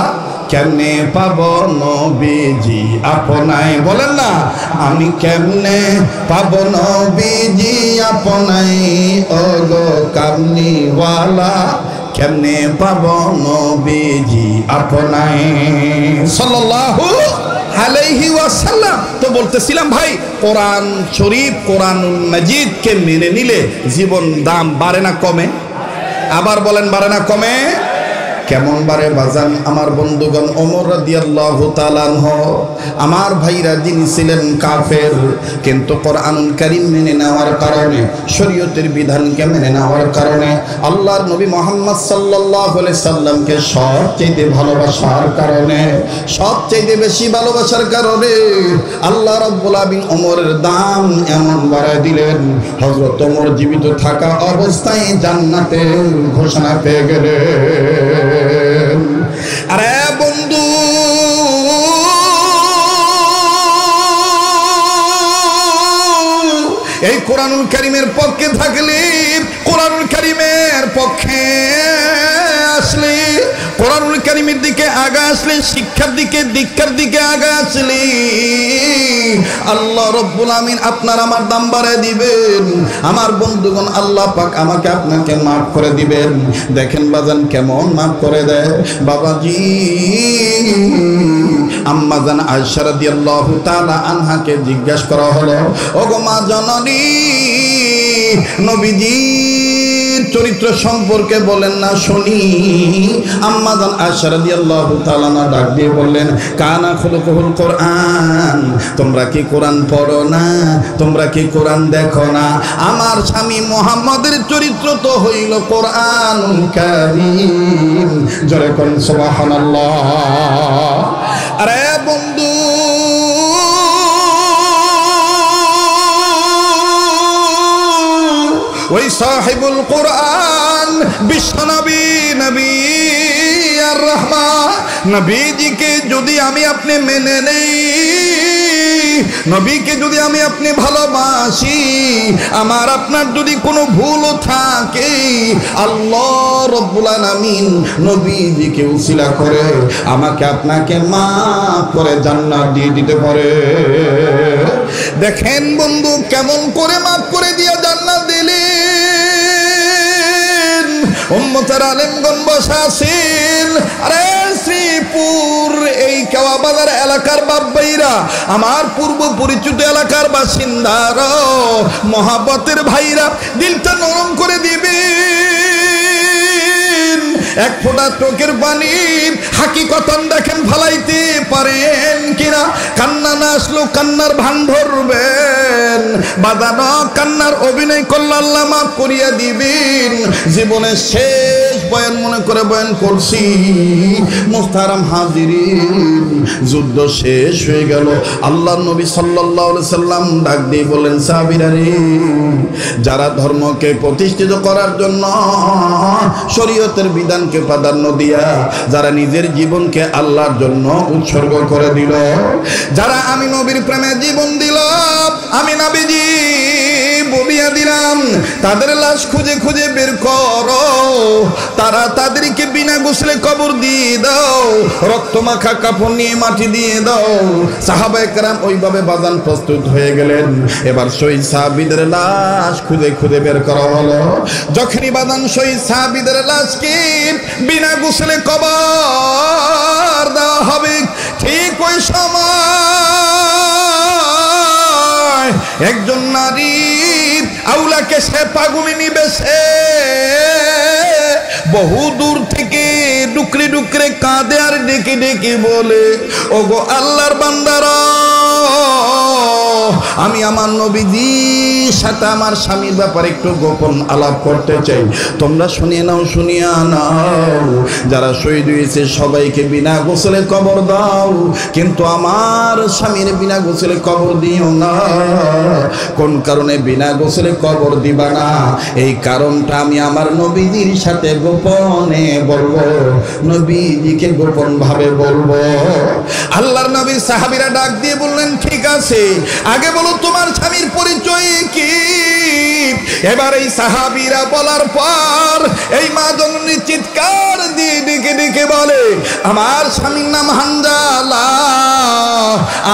কেমনে পাবো নবীজি আপনাই। বলেন না, আমি কেমনে পাবো নবীজি আপনাই ও গো কামলিওয়ালা, কেমনে পাবো নবীজি আপনাই সাল্লাল্লাহু আলাইহি ওয়াসাল্লাম। তো বলতেছিলাম ভাই, কোরআন শরীফ, কোরআনুল মাজিদকে মেনে নিলে জীবন দাম বাড়ে না কমে? আবার বলেন, বাড়ে না কমে? কেমন বারে বাজান আমার বন্ধুগণ? ওমর রাদিয়াল্লাহু তাআলা আনহু, আমার ভাইরা যিনি ছিলেন কাফের, কিন্তু কোরআনুল কারীম মেনে নেওয়ার কারণে, শরীয়তের বিধানকে মেনে নেওয়ার কারণে, আল্লাহর নবী মুহাম্মদ সাল্লাল্লাহু আলাইহি সাল্লামকে সবচেয়ে ভালোবাসার কারণে, সবচেয়ে বেশি ভালোবাসার কারণে আল্লাহ রাব্বুল আলামিন ওমরের দাম এমন বাড়ায় দিলেন, হযরত ওমর জীবিত থাকা অবস্থায় জান্নাতে ঘোষণা পেয়ে গেলেন। আরে বন্ধু, এই কোরআনুল কারীমের পক্ষে থাকলে, কোরআনুল কারীমের পক্ষে আসলে, কোরআনুল কারীমের দিকে আগা আসলে, শিক্ষার দিকে, দীক্ষার দিকে আগা আসলে আল্লাহ রাব্বুল আমিন আপনার আমার দাম বাড়ায় দিবেন। আমার বন্ধুগণ, আল্লাহ পাক আমাকে আপনাকে মাফ করে দিবেন। দেখেন বাজান কেমন মাফ করে দেয়। বাবাজি, আম্মা জান আয়েশা রাদিয়াল্লাহু তাআলা আনহাকে জিজ্ঞাসা করা হলো, ওগো মা জননী, নবীজির চরিত্র সম্পর্কে বলেন না শুনি। আম্মা জান আয়েশা রাদিয়াল্লাহু তাআলা না ডাক দিয়ে বললেন, কানা খুলুকুল কোরআন, তোমরা কি কোরআন পড়ো না? তোমরা কি কোরআন দেখো না? আমার স্বামী মুহাম্মদের চরিত্র তো হইল কোরআনুল কারীম। জোরে কোন সুবহানাল্লাহ। আরে বন্ধু, ওই সাহিবুল কোরআন বিশ্বনবী নবী আর রহমা নবীজিকে যদি আমি আপনি মেনে নেই, নবীকে যদি আমি আপনি ভালোবাসি, আমার আপনার যদি কোনো ভুলও থাকে, আল্লাহ রব্বুল আলামিন নবীজিকে উসিলা করে আমাকে আপনাকে মাফ করে জান্নাত দিয়ে দিতে পারে। দেখেন বন্ধু কেমন করে মাফ করে দিয়া জান্নাত দিলেন। উম্মতের আলেমগণ বসা আছেন। আরে শ্রীপুর এই কেওয়া বাজার এলাকার বাব্বাইরা, আমার পূর্ব পরিচিত এলাকার বাসিন্দারা, মহাব্বতের ভাইরা, দিলটা নরম করে দিবেন। এক ফোঁটা চোখের পানি হাকিকতন দেখেন ফালাইতে পারেন কিনা। কান্না না আসলো কান্নার ভান ধরবেন, বাদানো কান্নার অভিনয় করলে আল্লাহ মাফ করিয়া দিবেন। জীবনের শেষ বয়ান মনে করে বয়ান করছি। মুহতারাম হাজিরিন, যুদ্ধ শেষ হয়ে গেল। আল্লাহর নবী সাল্লাল্লাহু আলাইহি সাল্লাম ডাক দিয়ে বলেন, সাহাবীরা রে, যারা ধর্মকে প্রতিষ্ঠিত করার জন্য শরীয়তের বিধানকে প্রাধান্য দিয়া যারা নিজের জীবনকে আল্লাহর জন্য উৎসর্গ করে দিল, যারা আমি নবীর প্রেমে জীবন দিল, আমি নবীজি বলিয়া দিলাম, তাদের লাশ খুঁজে খুঁজে বের করো, তারা তাদেরকে বিনা গোসলে কবর দিয়ে দাও, রক্ত মাখা কাপড় নিয়ে মাটি দিয়ে দাও। সাহাবায়ে কেরাম ওইভাবে বাজান প্রস্তুত হয়ে গেলেন। এবার শহীদ সাহাবীদের লাশ খুঁজে খুঁজে বের করা হলো। যখনই বাজান শহীদ সাহাবীদের লাশকে বিনা গোসলে কবর দেওয়া হবে, ঠিক ওই সময় একজন নারী আউলাকে সে পাগলি নিবে, সে বহু দূর থেকে ডুকরে ডুকরে কাঁদে আর ডেকে ডেকে বলে, ওগো আল্লাহর বান্দারা, আমি আমার নবীজির সাথে আমার স্বামীর ব্যাপারে একটু গোপন আলাপ করতে চাই, তোমরা শুনিয়ে নাও, শুনিয়া নাও। যারা শহীদ হয়েছে সবাইকে বিনা গোসলে কবর দাও, কিন্তু আমার স্বামীর বিনা গোসলে কবর দিও না। কোন কারণে বিনা গোসলে কবর দিবা না? এই কারণটা আমি আমার নবীজির সাথে গোপনে বলবো, নবীজিকে গোপন ভাবে বলবো। আল্লাহর নবী সাহাবীরা ডাক দিয়ে বললেন, ঠিক আছে, আগে বলো তোমার স্বামীর পরিচয় কি? এবার এই সাহাবীরা বলার পর এই মা জননী চিৎকার দিয়ে ডেকে ডেকে বলে, আমার স্বামীর নাম হানজালা,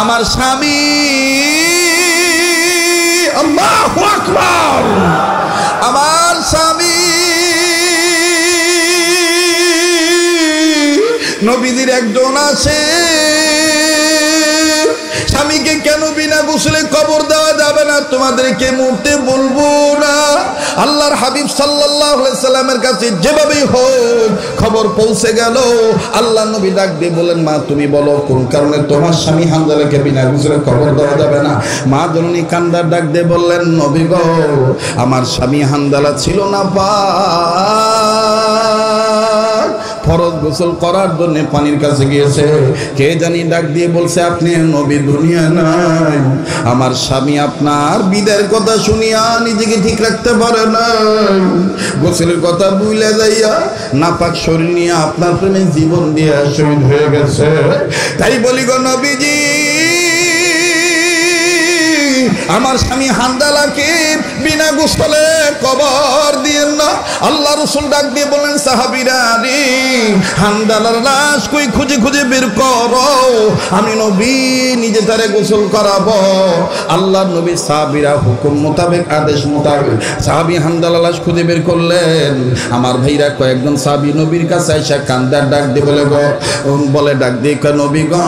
আমার স্বামী, আল্লাহু আকবার, আমার স্বামী নবীজির একজন আছে। স্বামীকে কেন বিনা গোসলে কবর দেওয়া যাবে না তোমাদেরকে মুহূর্তে বলবো না। আল্লাহর হাবিব সাল্লাল্লাহু আলাইহি সাল্লামের কাছে যেভাবেই হোক খবর পৌঁছে গেল। আল্লাহ নবী ডাক দিয়ে বলেন, মা তুমি বলো কোন কারণে তোমার স্বামী হানজালাকে বিনা গোসলে কবর দেওয়া যাবে না? মা জননী কান্দার ডাক দিয়ে বললেন, নবী গো, আমার স্বামী হানজালা ছিল না ফরজ গোসল করার জন্য পানির কাছে গিয়েছে। কে জানি ডাক দিয়ে বলছে, আপনি নবী দুনিয়া নাই, আমার স্বামী আপনার বিদায়ের কথা শুনিয়া নিজেকে ঠিক রাখতে পারে না, গোসলের কথা ভুলে যাইয়া নাপাক শরীর নিয়ে আপনার প্রেমে জীবন দিয়ে শহীদ হয়ে গেছে। তাই বলি গো নবীজি, আমার স্বামী হানজালাকে বিনা গোসলে কবর দিয়েন না। আল্লাহ রাসূল ডাক দিয়ে বলেন, সাহাবীরা রে, হানজালার লাশ কই খুঁজে খুঁজে বের করো, আমি নবী নিজে তারে গোসল করাবো। আল্লাহর নবী সাহাবীরা হুকুম মোতাবেক, আদেশ মোতাবেক সাহাবী হানজালার লাশ খুঁজে বের করলেন। আমার ভাইরা কয়েকজন সাহাবী নবীর কাছে এসে কান্দার ডাক দিয়ে বলে ডাক দিয়ে, নবী গো,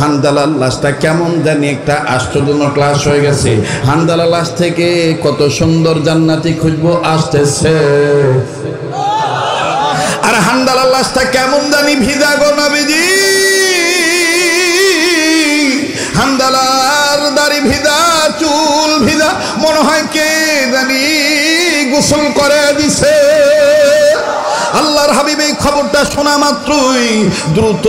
হানজালার লাশটা কেমন জানি একটা আশ্চর্যজনক লাশ হয়ে গেছে। হানজালার লাশ থেকে কত সুন্দর জান্নাতি খুশবু আসতেছে, আর হানজালার লাশটা কেমন জানি ভিজা গো নবীজি। হানজালার দাড়ি ভিজা, চুল ভিজা, মনে হয় কে জানি গোসল করে দিছে। আল্লাহর হাবিব এই খবরটা শোনা মাত্রই দ্রুত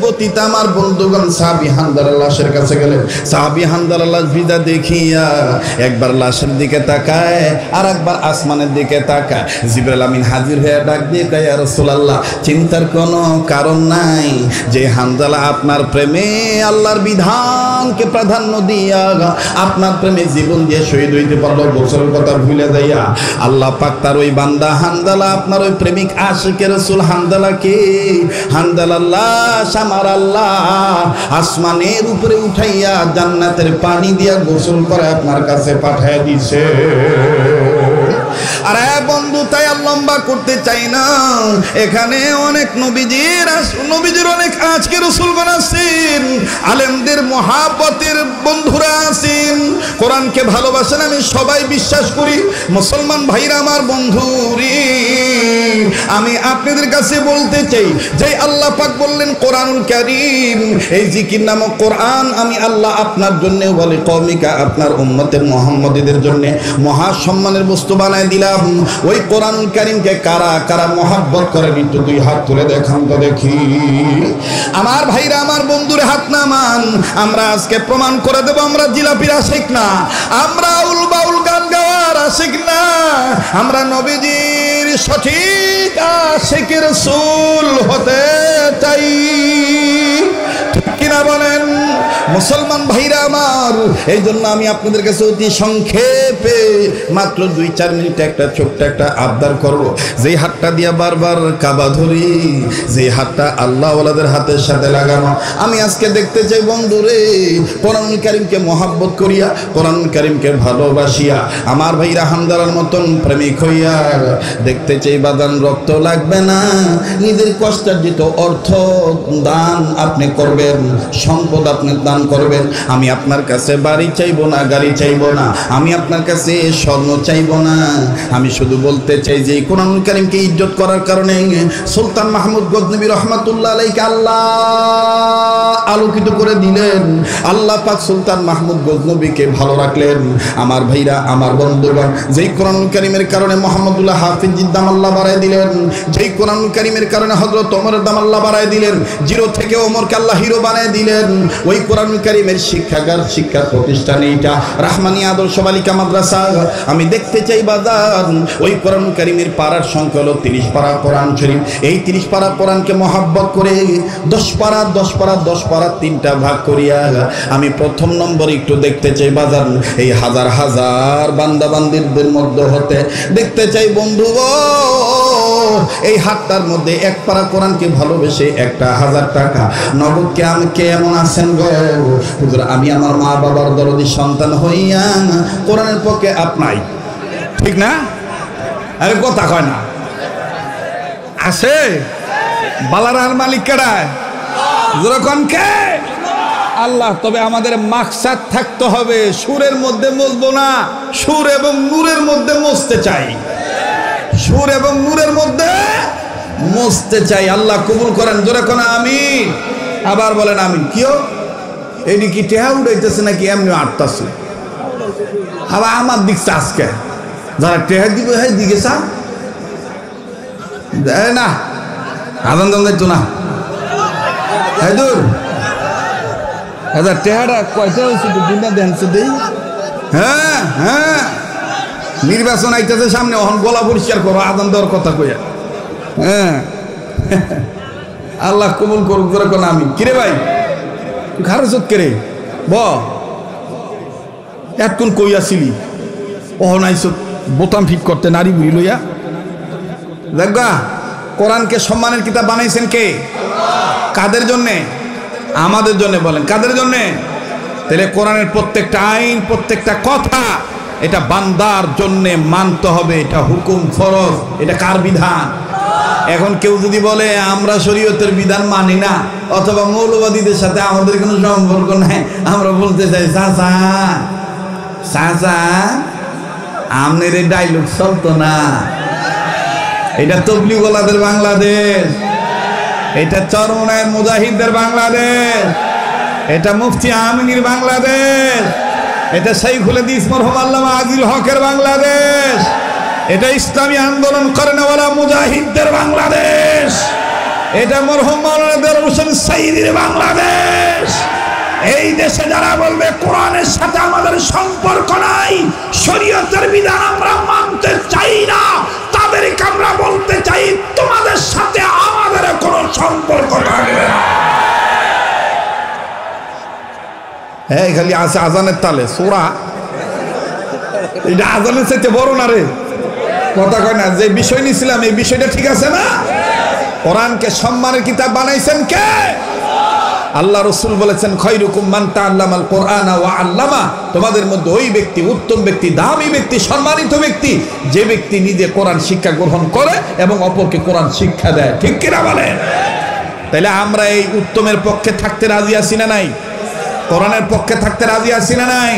গতিতে আমার বন্ধুগণ সাহাবী হানজালার লাশের কাছে গেলেন। সাহাবী হানজালার লাশ ভিজা দেখিয়া একবার লাশের দিকে তাকায় আর একবার আসমানের দিকে তাকায়। জিবরাইল আমিন হাজির হয়ে ডাক দিয়ে কয়, ইয়া রাসূলুল্লাহ, চিন্তার কোনো কারণ নাই, যে হানজালা আপনার প্রেমে আল্লাহর বিধানকে প্রাধান্য দিয়া আপনার প্রেমে জীবন দিয়ে শহীদ হইতে পারলো, গোসলের কথা ভুলে যাইয়া আল্লাহ পাক তার ওই বান্দা হানজালা, আপনার ওই প্রেমিক আশিকে রাসূল হানজালাকে, হানজালার লাশ আমার আল্লাহ আসমানের উপরে উঠাইয়া জান্নাতের পানি দিয়া গোসল করে আপনার কাছে পাঠায় দিছে। আরে বন্ধু, তাই আর লম্বা করতে চাই না, এখানে অনেক নবীজির অনেক আজকে রাসূলগণ আছেন, আলেমদের মহাব্বতের বন্ধুরা আছেন, কোরআনকে ভালোবাসেন, আমি সবাই বিশ্বাস করি। মুসলমান ভাইরা আমার বন্ধুরে, আমি আপনাদের কাছে বলতে চাই যে আল্লাহ পাক বললেন কোরআনুল কারীম, এই জিকির নামক কোরআন আমি আল্লাহ আপনার জন্য বলে কওমিকা, আপনার উম্মতের মুহাম্মাদীদের জন্য মহা সম্মানের বস্তু বানায় দিলাম। ওই কোরআনুল কারীমকে কারা কারা মহব্বত করেন একটু দুই হাত তুলে দেখান তো দেখি। আমার ভাইরা আমার বন্ধুরে হাত নামান, আমরা আজকে প্রমাণ করে দেব আমরা জিলাপির আশিক না, আমরা আউল বাউল গান গাওয়ার আশিক না, আমরা নবীজির সঠিক আশিক রাসূল হতে চাই, ঠিক কিনা বলেন মুসলমান ভাইরা আমার? এই জন্য আমি আপনাদের কাছে অতি সংক্ষেপে মাত্র 2-4 মিনিট একটা ছোট্ট একটা আবদার করব। যেই হাতটা দিয়া বারবার কাবা ধরি, যেই হাতটা আল্লাহ ওয়ালাদের হাতের সাথে লাগানো, আমি আজকে দেখতে চাই বন্ধুরে কোরআনুল কারীমকে মহব্বত করিয়া, কোরআনুল কারীমকে ভালোবাসিয়া আমার ভাইরা হামদালার মতন প্রেমিক হইয়া দেখতে চাই বাদান রক্ত লাগবে না, নিজের কষ্টার্জিত অর্থ দান আপনি করবেন, সম্পদ আপনি দান করবেন। আমি আপনার কাছে বাড়ি চাইবো না, গাড়ি চাইবো না, আমি আপনার কাছে স্বর্ণ চাইবো না, আমি শুধু বলতে চাই যে কোরআনুল কারীমকে ইজ্জত করার কারণে সুলতান মাহমুদ গজনবী রহমাতুল্লাহ আলাইহি আল্লাহ আলোকিত করে দিলেন, আল্লাহ পাক সুলতান মাহমুদ গজনবীকে ভালো রাখলেন। আমার ভাইরা আমার বন্ধুগণ, যেই কোরআনুল কারীমের কারণে মুহাম্মদুল্লাহ হাফিজির দাম আল্লাহ বাড়ায় দিলেন, যেই কোরআনুল কারীমের কারণে হযরত ওমরের দাম আল্লাহ বাড়ায় দিলেন, জিরো থেকে ওমরকে আল্লাহ হিরো বানায় দিলেন, ওই কোরআনুল কারীমের শিক্ষাগার শিক্ষা প্রতিষ্ঠান এইটা রাহমানিয়া আদর্শ বালিকা মাদ্রাসা। আমি দেখতে চাই বাজার ওই কোরআনুল কারীমের পারার সংখ্যা হলো 30 পারা কোরআন শরীফ, এই 30 পারা কোরআনকে মহব্বত করে 10 পারা 10 পারা 10 পারা 3টা ভাগ করিয়া আমি প্রথম নম্বরে একটু দেখতে চাই বাজার এই হাজার হাজার বান্দা বান্দিদের মধ্যে হতে দেখতে চাই বন্ধু গো, এই হাতটার মধ্যে 1 পারা কোরআনকে ভালোবেসে 1000 টাকা নগদ কে এমন আছেন গো হুজুর, আমি আমার মা বাবার দরদি সন্তান হইয়া কোরআনের পক্ষে আপনাই, ঠিক না? আরে কথা কয় না, আছে বালারার মালিক কেডায়? যখন কে আল্লাহ। তবে আমাদের মাকসাদ থাকতে হবে, সুরের মধ্যে মজবো না, সুর এবং নূরের মধ্যে মজতে চাই, সুর এবং নূরের মধ্যে মজতে চাই। আল্লাহ কবুল করেন, জোরে কোন আমিন। আবার বলেন আমিন। কিও এটি কি টেহা উঠাইতেছে নাকি এমনি আটতাছে? আবার আমার দিকছে আজকে যারা টেহা দিবে হ্যাঁ দিকে চা দেয় না, আদান দাম দেখতো না। হ্যাঁ দূর টেহাটা কয়টা হয়েছে দুটা দেনছে দেই। হ্যাঁ হ্যাঁ, নির্বাচন আইতেছে সামনে, অহন গলা পরিষ্কার করো, আদান দেওয়ার কথা কইয়া। হ্যাঁ আল্লাহ কবুল করুক, করে কোন আমি। কিরে ভাই ঘাড়ে কেরে ব এতক্ষণ কইয়াছিলি, অহন আইস বোতাম ফিট করতে নারী বুড়ি লইয়া। দেখবা কোরআনকে সম্মানের কিতাব বানাইছেন কে? কাদের জন্যে? আমাদের জন্য। বলেন কাদের জন্যে? তাহলে কোরআনের প্রত্যেকটা আইন প্রত্যেকটা কথা এটা বান্দার জন্যে মানতে হবে, এটা হুকুম ফরজ, এটা কার বিধান? এখন কেউ যদি বলে আমরা শরীয়তের বিধান মানি না অথবা মৌলবাদীদের সাথে আমাদের কোনো সম্পর্ক নাই, আমরা বলতে চাই চাচা চাচা আমনের এই ডায়লগ চলতো না। এটা তবলিগওয়ালাদের বাংলাদেশ, এটা চরমনায়ের মুজাহিদদের বাংলাদেশ, এটা মুফতি আমিনীর বাংলাদেশ, এটা শাইখুল হাদিস মরহুম আল্লামা আজিজুল হকের বাংলাদেশ, এটা ইসলামী আন্দোলন করেনওয়ালা মুজাহিদদের বাংলাদেশ, এটা মরহুম মাওলানা দেওয়ার হোসেন সাইদির বাংলাদেশ। এই দেশে যারা বলবে কোরআনের সাথে আমাদের সম্পর্ক নাই, শরীয়তের বিধান আমরা মানতে চাই না, তাদেরকে আমরা বলতে চাই তোমাদের সাথে আমাদের কোনো সম্পর্ক থাকবে না। হ্যাঁ, খালি আছে আজানের তালে সোরা, এটা আজানের চাইতে বড় না রে, কথা কয় না। যে বিষয় নিয়েছিলাম এই বিষয়টা ঠিক আছে না? কোরআনকে সম্মানের কিতাব বানাইছেন কে? আল্লাহ রসুল বলেছেন খৈরুকুম মান তাআল্লামাল কোরআন ওয়া আল্লামা, তোমাদের মধ্যে ওই ব্যক্তি উত্তম ব্যক্তি, দামি ব্যক্তি, সম্মানিত ব্যক্তি যে ব্যক্তি নিজে কোরআন শিক্ষা গ্রহণ করে এবং অপরকে কোরআন শিক্ষা দেয়। ঠিক কিনা বলেন? তাহলে আমরা এই উত্তমের পক্ষে থাকতে রাজি আছি না নাই? কোরআনের পক্ষে থাকতে রাজি আছি না নাই?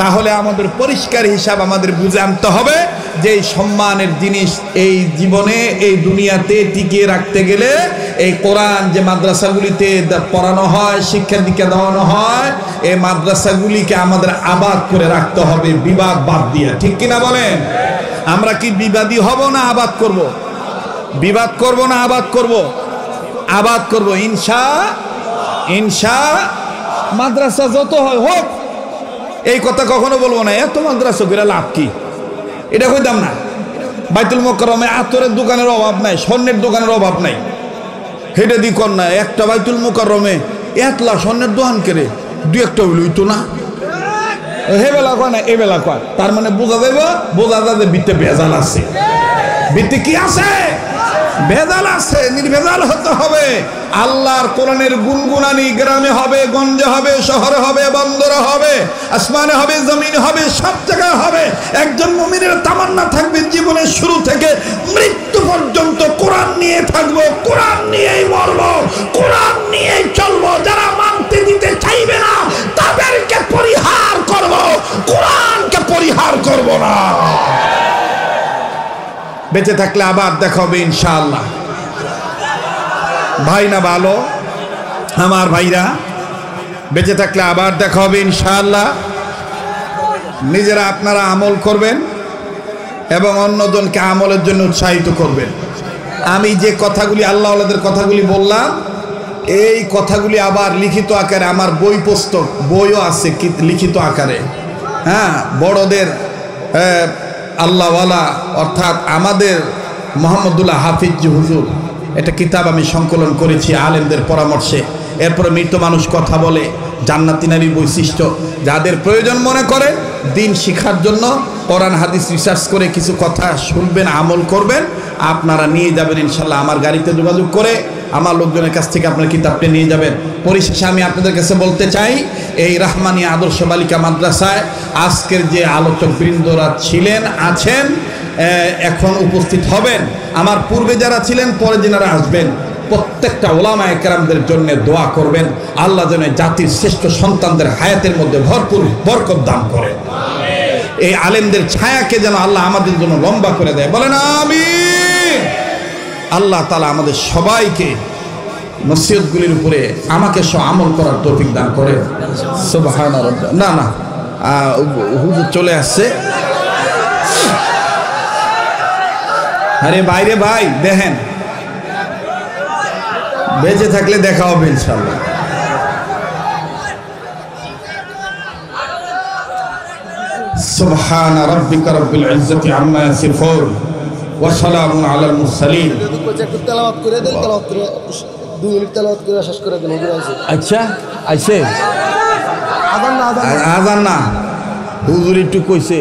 তাহলে আমাদের পরিষ্কার হিসাব আমাদের বুঝে আনতে হবে যে এই সম্মানের জিনিস এই জীবনে এই দুনিয়াতে টিকিয়ে রাখতে গেলে এই কোরআন যে মাদ্রাসাগুলিতে পড়ানো হয়, শিক্ষা দীক্ষা দেওয়ানো হয়, এই মাদ্রাসাগুলিকে আমাদের আবাদ করে রাখতে হবে, বিবাদ বাদ দিয়ে। ঠিক কিনা বলেন? আমরা কি বিবাদী হব না আবাদ করব? বিবাদ করব না আবাদ করব? আবাদ করব ইনশা। মাদ্রাসা যত হয় হোক, এই কথা কখনো বলবো না এত মাদ্রাসা করে লাভ কি, এটা কইতাম না। বাইতুল মোকাররমে আতরের দোকানের অভাব নাই, স্বর্ণের দোকানের অভাব নাই, হেটা দি কর না। একটা বাইতুল মোকাররমে একলা স্বর্ণের দোকান করে দু একটা হইলই তো না, হে বেলা কয় না এ বেলা কয়, তার মানে বোঝা যাবে বিতে ভেজাল আছে। বিতে কি আছে? ভেজাল আছে। নির্ভেজাল হতে হবে। আল্লাহর কোরআনের গুনগুনানি গ্রামে হবে, গঞ্জে হবে, শহরে হবে, বন্দরে হবে, আসমানে হবে, জমিনে হবে, সব জায়গায় হবে। একজন মুমিনের তামান্না থাকবে জীবনের শুরু থেকে মৃত্যু পর্যন্ত কোরআন নিয়ে থাকবো, কোরআন নিয়েই মরবো, কোরআন নিয়েই চলবো। যারা মানতে দিতে চাইবে না তাদেরকে পরিহার করব, কোরআনকে পরিহার করব না। বেঁচে থাকলে আবার দেখা হবে ইনশাআল্লাহ। ভাই না ভালো আমার ভাইরা, বেঁচে থাকলে আবার দেখা হবে ইনশাআল্লাহ। নিজেরা আপনারা আমল করবেন এবং অন্যজনকে আমলের জন্য উৎসাহিত করবেন। আমি যে কথাগুলি আল্লাহ ওয়ালাদের কথাগুলি বললাম, এই কথাগুলি আবার লিখিত আকারে আমার বই পুস্তক বইও আছে লিখিত আকারে। হ্যাঁ, বড়দের আল্লাহওয়ালা অর্থাৎ আমাদের মোহাম্মদুল্লাহ হাফিজ হুজুর একটা কিতাব আমি সংকলন করেছি আলেমদের পরামর্শে। এরপরে মৃত মানুষ কথা বলে, জান্নাতি নারীর বৈশিষ্ট্য। যাদের প্রয়োজন মনে করে দিন শিক্ষার জন্য কোরআন হাদিস রিসার্চ করে কিছু কথা শুনবেন, আমল করবেন, আপনারা নিয়ে যাবেন ইনশাল্লাহ। আমার গাড়িতে যোগাযোগ করে আমার লোকজনের কাছ থেকে আপনার কিতাবটা নিয়ে যাবেন। পরিশেষে আমি আপনাদের কাছে বলতে চাই, এই রাহমানী আদর্শ বালিকা মাদ্রাসায় আজকের যে আলোচক বৃন্দরা ছিলেন, আছেন, এখন উপস্থিত হবেন, আমার পূর্বে যারা ছিলেন, পরে যারা আসবেন, প্রত্যেকটা ওলামায়ে কেরামদের জন্য দোয়া করবেন। আল্লাহ যেন জাতির শ্রেষ্ঠ সন্তানদের হায়াতের মধ্যে ভরপুর বরকত দান করে। এই আলেমদের ছায়াকে যেন আল্লাহ আমাদের জন্য লম্বা করে দেয়, বলেন আমিন। আল্লাহ তাআলা আমাদের সবাইকে নসিহতগুলির উপরে আমাকে সহ আমল করার তৌফিক দান করে। সুবহানাল্লাহ। না না, হুজুর চলে আসছে। আরে বাইরে ভাই দেখেন, বেঁচে থাকলে দেখা হবে ইনশাআল্লাহ। সুবহান রাব্বিকা রাব্বিল ইজ্জাতি আম্মা ইয়াসিফুন ওয়া সালামুন আলাল মুরসালিন। একটু তেলাওয়াত করে দেন, তেলাওয়াত করে 2 মিনিট তেলাওয়াত করে শেষ করে দেন। হুজুর আছে। আচ্ছা আইছে আজান না, হুজুর একটু কইছে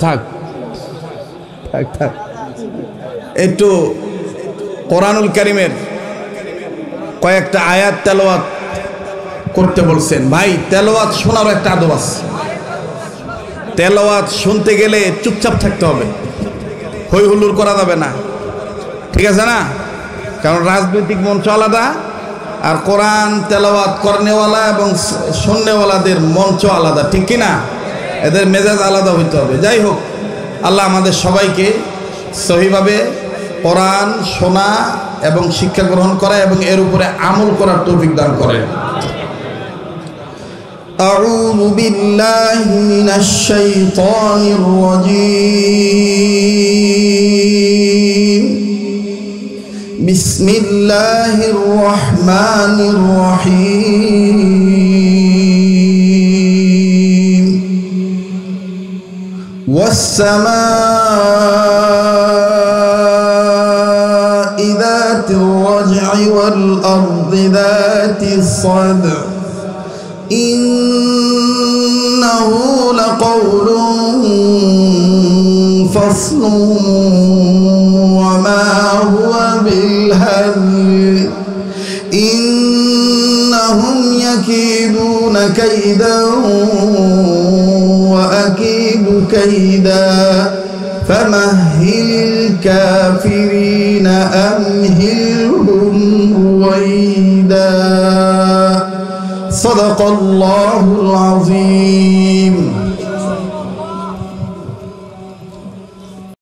থাক থাক থাক। একটু কোরআনুল কারীমের কয়েকটা আয়াত তেলাওয়াত করতে বলছেন। ভাই, তেলাওয়াত শোনার একটা আদব আছে। তেলাওয়াত শুনতে গেলে চুপচাপ থাকতে হবে, হই হুল্লোড় করা যাবে না, ঠিক আছে না? কারণ রাজনৈতিক মঞ্চ আলাদা, আর কোরআন তেলাওয়াত করনেওয়ালা এবং শুননেওয়ালাদের মঞ্চ আলাদা, ঠিক কিনা? এদের মেজাজ আলাদা হইতে হবে। যাই হোক, আল্লাহ আমাদের সবাইকে সহিভাবে কোরআন শোনা এবং শিক্ষা গ্রহণ করা এবং এর উপরে আমল করার তৌফিক দান করেন। أعوذ بالله من الشيطان الرجيم بسم الله الرحمن الرحيم والسماء ذات الرجع والأرض ذات الصدع إنه لقول فصل وما هو بالهزل إنهم يكيدون كيدا وأكيد كيدا فمهل الكافرين أمهلهم رويدا صدق الله العظيم.